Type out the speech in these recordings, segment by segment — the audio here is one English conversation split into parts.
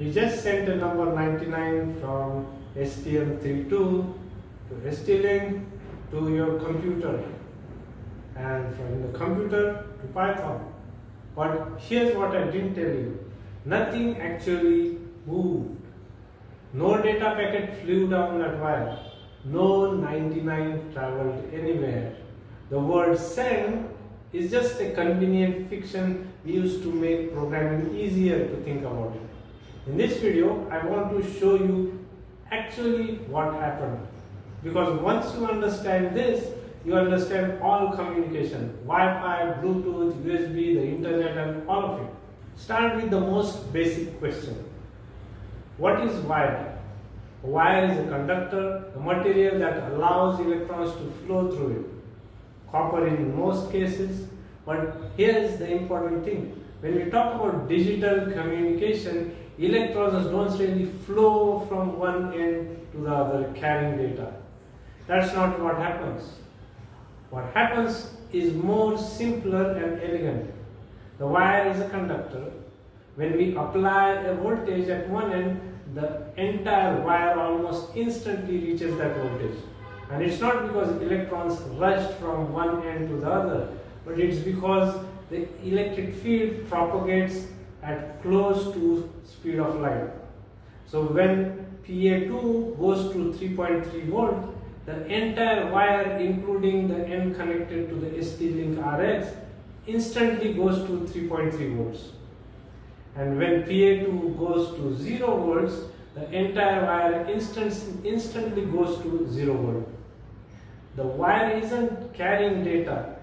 We just sent a number 99 from STM32 to ST-Link to your computer, and from the computer to Python. But here's what I didn't tell you. Nothing actually moved. No data packet flew down that wire. No 99 traveled anywhere. The word send is just a convenient fiction we used to make programming easier to think about it. In this video, I want to show you actually what happened. Because once you understand this, you understand all communication, Wi-Fi, Bluetooth, USB, the internet, and all of it. Start with the most basic question. What is wire? A wire is a conductor, a material that allows electrons to flow through it. Copper in most cases, but here is the important thing. When we talk about digital communication, electrons don't really flow from one end to the other carrying data. That's not what happens. What happens is more simpler and elegant. The wire is a conductor. When we apply a voltage at one end, the entire wire almost instantly reaches that voltage. And it's not because electrons rushed from one end to the other, but it's because the electric field propagates at close to speed of light. So when PA2 goes to 3.3 volt, the entire wire, including the end connected to the ST-Link RX, instantly goes to 3.3 volts. And when PA2 goes to 0 volts, the entire wire instantly goes to 0 volt. The wire isn't carrying data,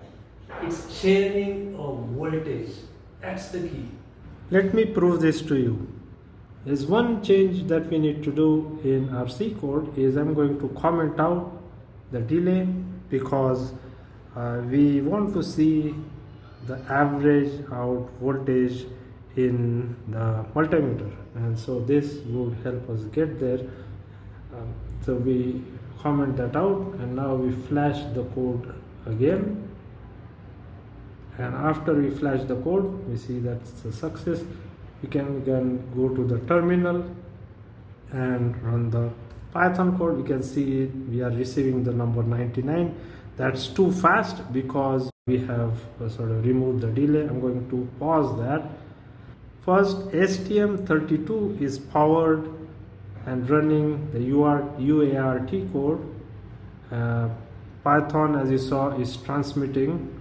it's sharing a voltage. That's the key. Let me prove this to you. There's one change that we need to do in our C code is I'm going to comment out the delay because we want to see the average out voltage in the multimeter, and so this would help us get there. So we comment that out, and now we flash the code again, and after we flash the code we see that's a success. We can again go to the terminal and run the Python code. We can see we are receiving the number 99. That's too fast because we have sort of removed the delay. I'm going to pause that. First, STM32 is powered and running the UART code. Python, as you saw, is transmitting.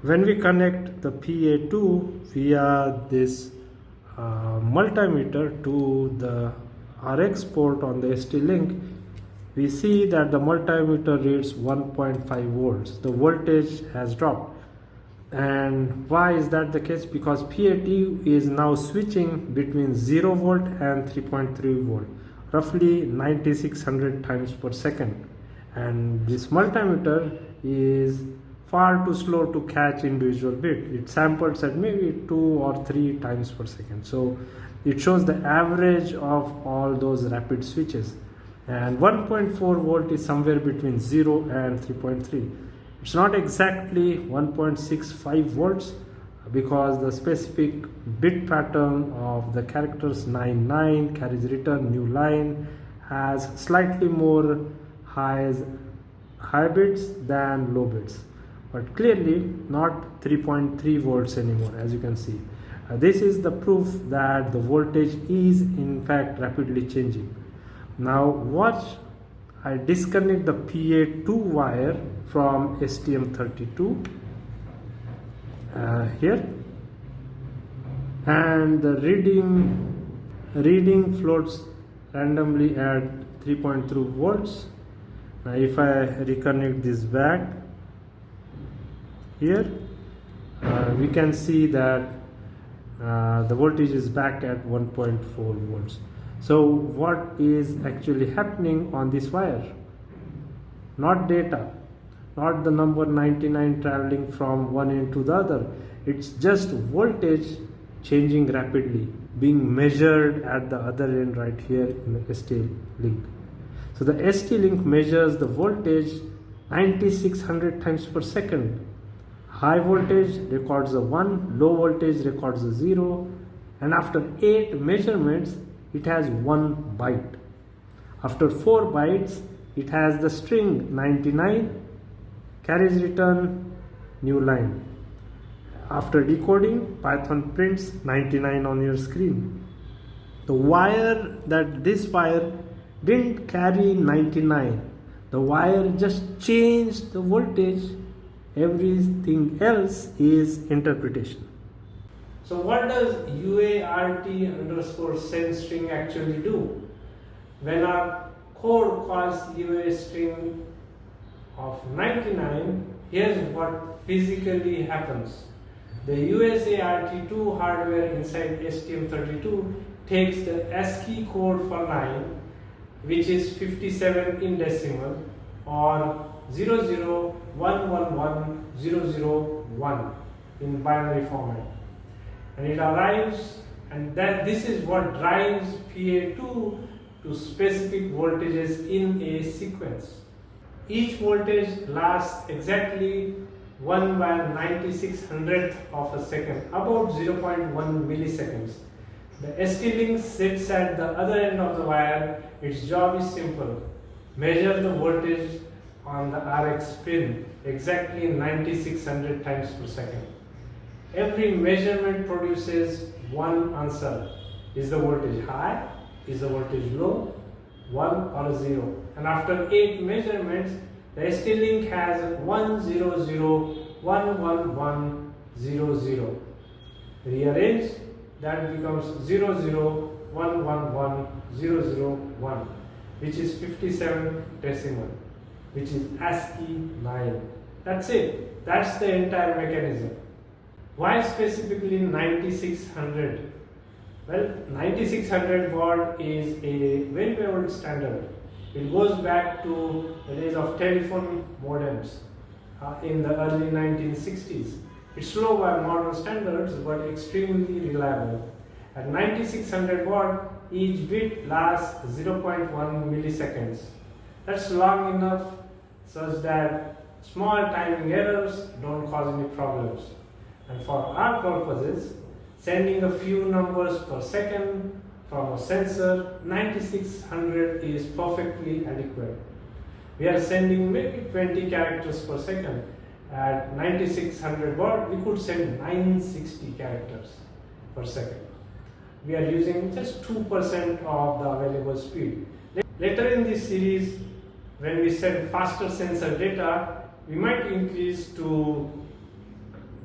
When we connect the PA2 via this multimeter to the RX port on the ST-Link, we see that the multimeter reads 1.5 volts. The voltage has dropped. And why is that the case? Because PA2 is now switching between 0 volt and 3.3 volt, roughly 9600 times per second. And this multimeter is far too slow to catch individual bit. It samples at maybe 2 or 3 times per second. So it shows the average of all those rapid switches. And 1.4 volt is somewhere between 0 and 3.3. It's not exactly 1.65 volts because the specific bit pattern of the characters 99 carries return new line has slightly more high bits than low bits, but clearly not 3.3 volts anymore, as you can see. This is the proof that the voltage is in fact rapidly changing. Now watch, I disconnect the PA2 wire from STM32 here, and the reading floats randomly at 3.3 volts. Now if I reconnect this back here, we can see that the voltage is back at 1.4 volts. So what is actually happening on this wire? Not data, not the number 99 traveling from one end to the other. It's just voltage changing rapidly, being measured at the other end right here in the ST-Link. So the ST-Link measures the voltage 9600 times per second. High voltage records a 1, low voltage records a 0, and after 8 measurements it has 1 byte. After 4 bytes, it has the string 99, carries return new line. After decoding, Python prints 99 on your screen. This wire didn't carry 99. The wire just changed the voltage. Everything else is interpretation. So what does UART underscore send string actually do? When our code calls UA string of 99, here's what physically happens. The UART2 hardware inside STM32 takes the ASCII code for 9, which is 57 in decimal, or 001110001 in binary format, and it arrives, and this is what drives PA2 to specific voltages in a sequence. Each voltage lasts exactly 1/9600th of a second, about 0.1 milliseconds. The ST-Link sits at the other end of the wire. Its job is simple: measure the voltage on the RX pin exactly 9600 times per second. Every measurement produces one answer. Is the voltage high? Is the voltage low? 1 or 0? And after 8 measurements, the ST-Link has 1001100. Rearrange, that becomes 001110001, which is 57 decimal, which is ASCII 9. That's it. That's the entire mechanism. Why specifically 9600? Well, 9600 baud is a very old standard. It goes back to the days of telephone modems in the early 1960s. It's slow by modern standards, but extremely reliable. At 9600 baud, each bit lasts 0.1 milliseconds. That's long enough such that small timing errors don't cause any problems. And for our purposes, sending a few numbers per second from a sensor, 9600 is perfectly adequate. We are sending maybe 20 characters per second. At 9600 baud, we could send 960 characters per second. We are using just 2% of the available speed. Later in this series, when we send faster sensor data, we might increase to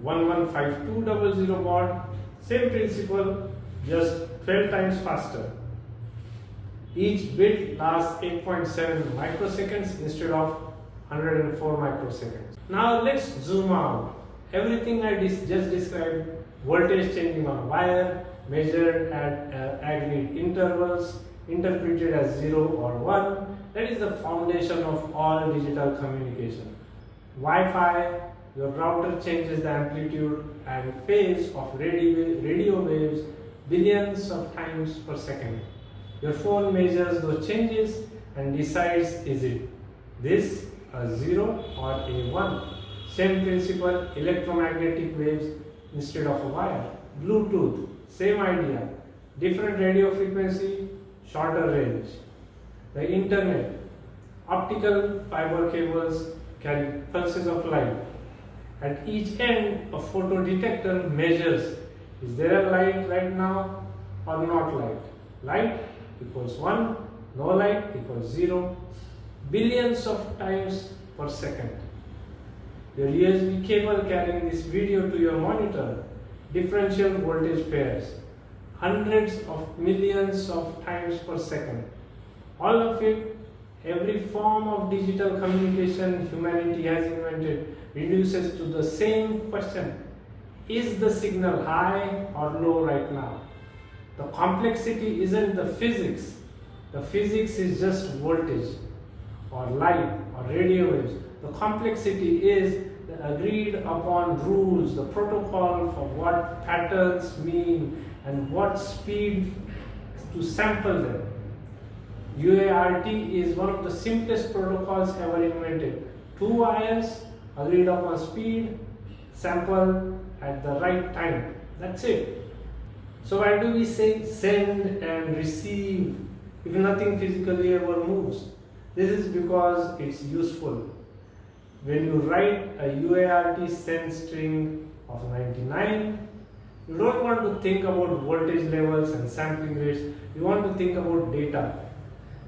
115200 baud. Same principle, just 12 times faster. Each bit lasts 8.7 microseconds instead of 104 microseconds. Now let's zoom out. Everything I just described, voltage changing on a wire, measured at agreed intervals, interpreted as 0 or 1, that is the foundation of all digital communication. Wi-Fi, your router changes the amplitude and phase of radio waves billions of times per second. Your phone measures those changes and decides, is it this a 0 or a 1? Same principle, electromagnetic waves instead of a wire. Bluetooth, same idea, different radio frequency, shorter range. The internet, optical fiber cables carry pulses of light. At each end, a photodetector measures, is there a light right now or not light? Light equals 1, no light equals 0, billions of times per second. Your USB cable carrying this video to your monitor, differential voltage pairs, hundreds of millions of times per second. All of it, every form of digital communication humanity has invented reduces to the same question: is the signal high or low right now? The complexity isn't the physics. The physics is just voltage or light or radio waves. The complexity is the agreed upon rules, the protocol for what patterns mean and what speed to sample them. UART is one of the simplest protocols ever invented. 2 wires, agreed upon speed, sample at the right time. That's it. So why do we say send and receive if nothing physically ever moves? This is because it's useful. When you write a UART send string of 99, you don't want to think about voltage levels and sampling rates, you want to think about data.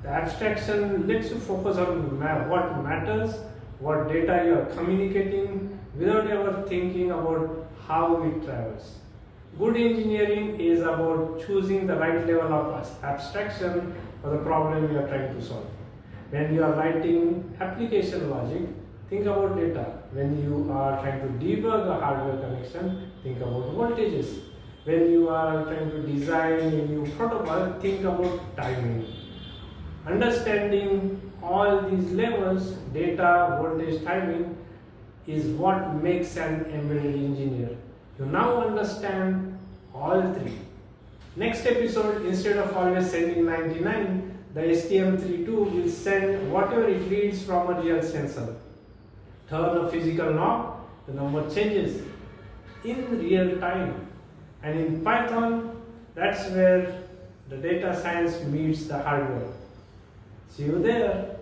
The abstraction lets you focus on what matters, what data you are communicating without ever thinking about how it travels. Good engineering is about choosing the right level of abstraction for the problem you are trying to solve. When you are writing application logic, think about data. When you are trying to debug a hardware connection, think about voltages. When you are trying to design a new protocol, think about timing. Understanding all these levels, data, voltage, timing, is what makes an embedded engineer. You now understand all three. Next episode, instead of always sending 99, the STM32 will send whatever it reads from a real sensor. Turn a physical knob, the number changes in real time. And in Python, that's where the data science meets the hardware. See you there.